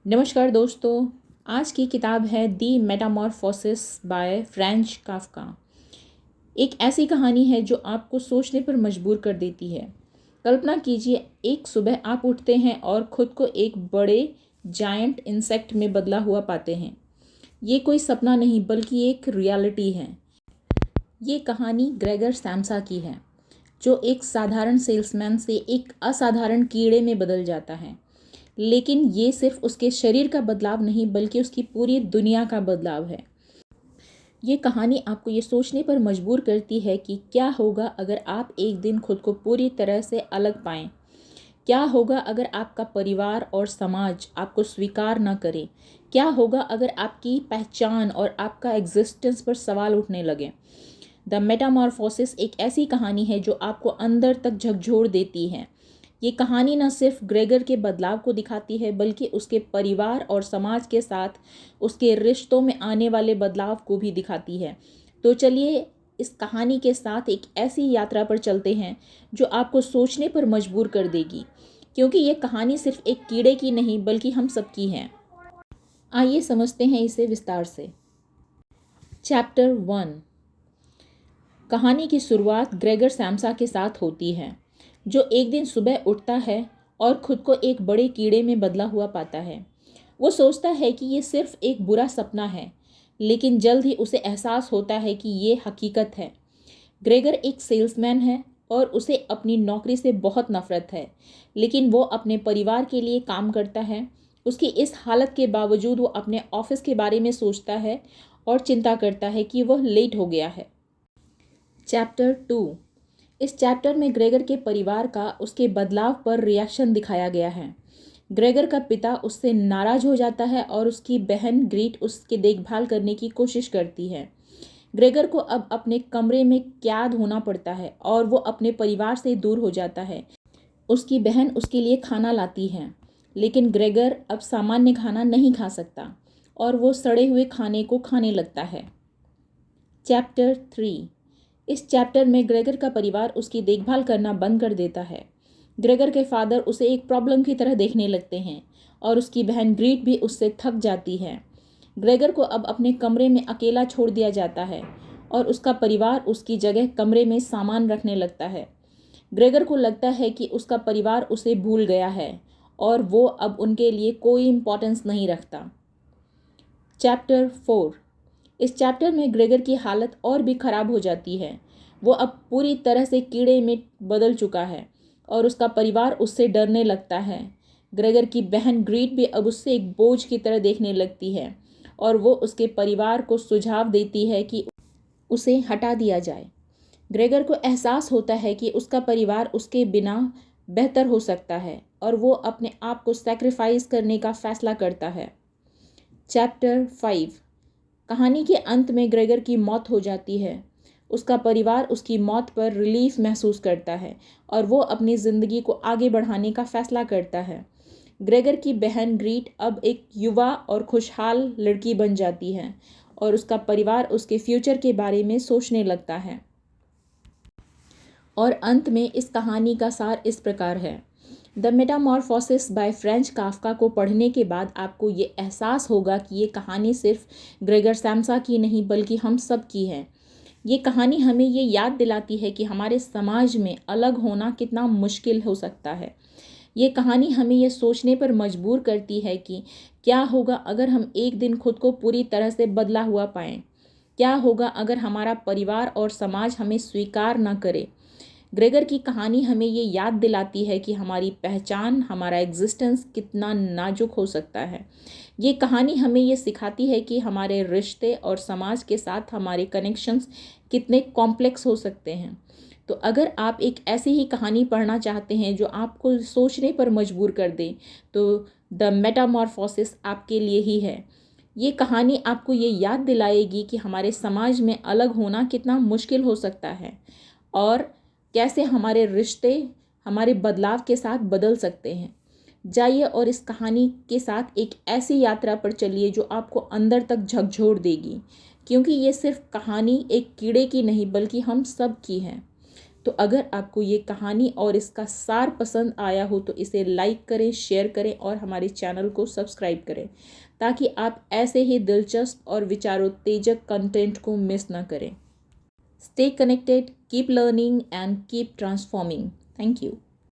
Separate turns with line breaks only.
नमस्कार दोस्तों। आज की किताब है दी मेटामॉर्फोसिस बाय फ्रेंच काफ्का। एक ऐसी कहानी है जो आपको सोचने पर मजबूर कर देती है। कल्पना कीजिए, एक सुबह आप उठते हैं और खुद को एक बड़े जायंट इंसेक्ट में बदला हुआ पाते हैं। ये कोई सपना नहीं बल्कि एक रियलिटी है। ये कहानी ग्रेगर सैम्सा की है, जो एक साधारण सेल्समैन से एक असाधारण कीड़े में बदल जाता है। लेकिन ये सिर्फ उसके शरीर का बदलाव नहीं बल्कि उसकी पूरी दुनिया का बदलाव है। ये कहानी आपको ये सोचने पर मजबूर करती है कि क्या होगा अगर आप एक दिन खुद को पूरी तरह से अलग पाएं। क्या होगा अगर आपका परिवार और समाज आपको स्वीकार न करे। क्या होगा अगर आपकी पहचान और आपका एग्जिस्टेंस पर सवाल उठने लगे। द मेटामॉर्फोसिस एक ऐसी कहानी है जो आपको अंदर तक झकझोर देती है। ये कहानी न सिर्फ ग्रेगर के बदलाव को दिखाती है बल्कि उसके परिवार और समाज के साथ उसके रिश्तों में आने वाले बदलाव को भी दिखाती है। तो चलिए इस कहानी के साथ एक ऐसी यात्रा पर चलते हैं जो आपको सोचने पर मजबूर कर देगी, क्योंकि ये कहानी सिर्फ एक कीड़े की नहीं बल्कि हम सबकी है। आइए समझते हैं इसे विस्तार से। चैप्टर 1। कहानी की शुरुआत ग्रेगर सैम्सा के साथ होती है, जो एक दिन सुबह उठता है और खुद को एक बड़े कीड़े में बदला हुआ पाता है। वो सोचता है कि ये सिर्फ एक बुरा सपना है, लेकिन जल्द ही उसे एहसास होता है कि ये हकीकत है। ग्रेगर एक सेल्समैन है और उसे अपनी नौकरी से बहुत नफरत है, लेकिन वो अपने परिवार के लिए काम करता है। उसकी इस हालत के बावजूद वो अपने ऑफिस के बारे में सोचता है और चिंता करता है कि वह लेट हो गया है। चैप्टर 2। इस चैप्टर में ग्रेगर के परिवार का उसके बदलाव पर रिएक्शन दिखाया गया है। ग्रेगर का पिता उससे नाराज हो जाता है और उसकी बहन ग्रीट उसकी देखभाल करने की कोशिश करती है। ग्रेगर को अब अपने कमरे में कैद होना पड़ता है और वो अपने परिवार से दूर हो जाता है। उसकी बहन उसके लिए खाना लाती है, लेकिन ग्रेगर अब सामान्य खाना नहीं खा सकता और वो सड़े हुए खाने को खाने लगता है। चैप्टर 3। इस चैप्टर में ग्रेगर का परिवार उसकी देखभाल करना बंद कर देता है। ग्रेगर के फादर उसे एक प्रॉब्लम की तरह देखने लगते हैं और उसकी बहन ग्रीट भी उससे थक जाती है। ग्रेगर को अब अपने कमरे में अकेला छोड़ दिया जाता है और उसका परिवार उसकी जगह कमरे में सामान रखने लगता है। ग्रेगर को लगता है कि उसका परिवार उसे भूल गया है और वो अब उनके लिए कोई इम्पोर्टेंस नहीं रखता। चैप्टर 4। इस चैप्टर में ग्रेगर की हालत और भी खराब हो जाती है। वो अब पूरी तरह से कीड़े में बदल चुका है और उसका परिवार उससे डरने लगता है। ग्रेगर की बहन ग्रीट भी अब उससे एक बोझ की तरह देखने लगती है और वो उसके परिवार को सुझाव देती है कि उसे हटा दिया जाए। ग्रेगर को एहसास होता है कि उसका परिवार उसके बिना बेहतर हो सकता है और वो अपने आप को सैक्रिफाइस करने का फैसला करता है। चैप्टर 5। कहानी के अंत में ग्रेगर की मौत हो जाती है। उसका परिवार उसकी मौत पर रिलीफ महसूस करता है और वो अपनी ज़िंदगी को आगे बढ़ाने का फैसला करता है। ग्रेगर की बहन ग्रीट अब एक युवा और खुशहाल लड़की बन जाती है और उसका परिवार उसके फ्यूचर के बारे में सोचने लगता है। और अंत में इस कहानी का सार इस प्रकार है। The Metamorphosis by French Kafka को पढ़ने के बाद आपको ये एहसास होगा कि ये कहानी सिर्फ ग्रेगर सैम्सा की नहीं बल्कि हम सब की है। ये कहानी हमें ये याद दिलाती है कि हमारे समाज में अलग होना कितना मुश्किल हो सकता है। ये कहानी हमें ये सोचने पर मजबूर करती है कि क्या होगा अगर हम एक दिन खुद को पूरी तरह से बदला हुआ पाएं। क्या होगा अगर हमारा परिवार और समाज हमें स्वीकार न करे। ग्रेगर की कहानी हमें ये याद दिलाती है कि हमारी पहचान, हमारा एग्जिस्टेंस कितना नाजुक हो सकता है। ये कहानी हमें ये सिखाती है कि हमारे रिश्ते और समाज के साथ हमारे कनेक्शंस कितने कॉम्प्लेक्स हो सकते हैं। तो अगर आप एक ऐसी ही कहानी पढ़ना चाहते हैं जो आपको सोचने पर मजबूर कर दे, तो द मेटामॉर्फोसिस आपके लिए ही है। ये कहानी आपको ये याद दिलाएगी कि हमारे समाज में अलग होना कितना मुश्किल हो सकता है और कैसे हमारे रिश्ते हमारे बदलाव के साथ बदल सकते हैं। जाइए और इस कहानी के साथ एक ऐसी यात्रा पर चलिए जो आपको अंदर तक झकझोर देगी, क्योंकि ये सिर्फ कहानी एक कीड़े की नहीं बल्कि हम सब की है। तो अगर आपको ये कहानी और इसका सार पसंद आया हो तो इसे लाइक करें, शेयर करें और हमारे चैनल को सब्सक्राइब करें, ताकि आप ऐसे ही दिलचस्प और विचारोत्तेजक कंटेंट को मिस ना करें। Stay connected, keep learning and keep transforming. Thank you.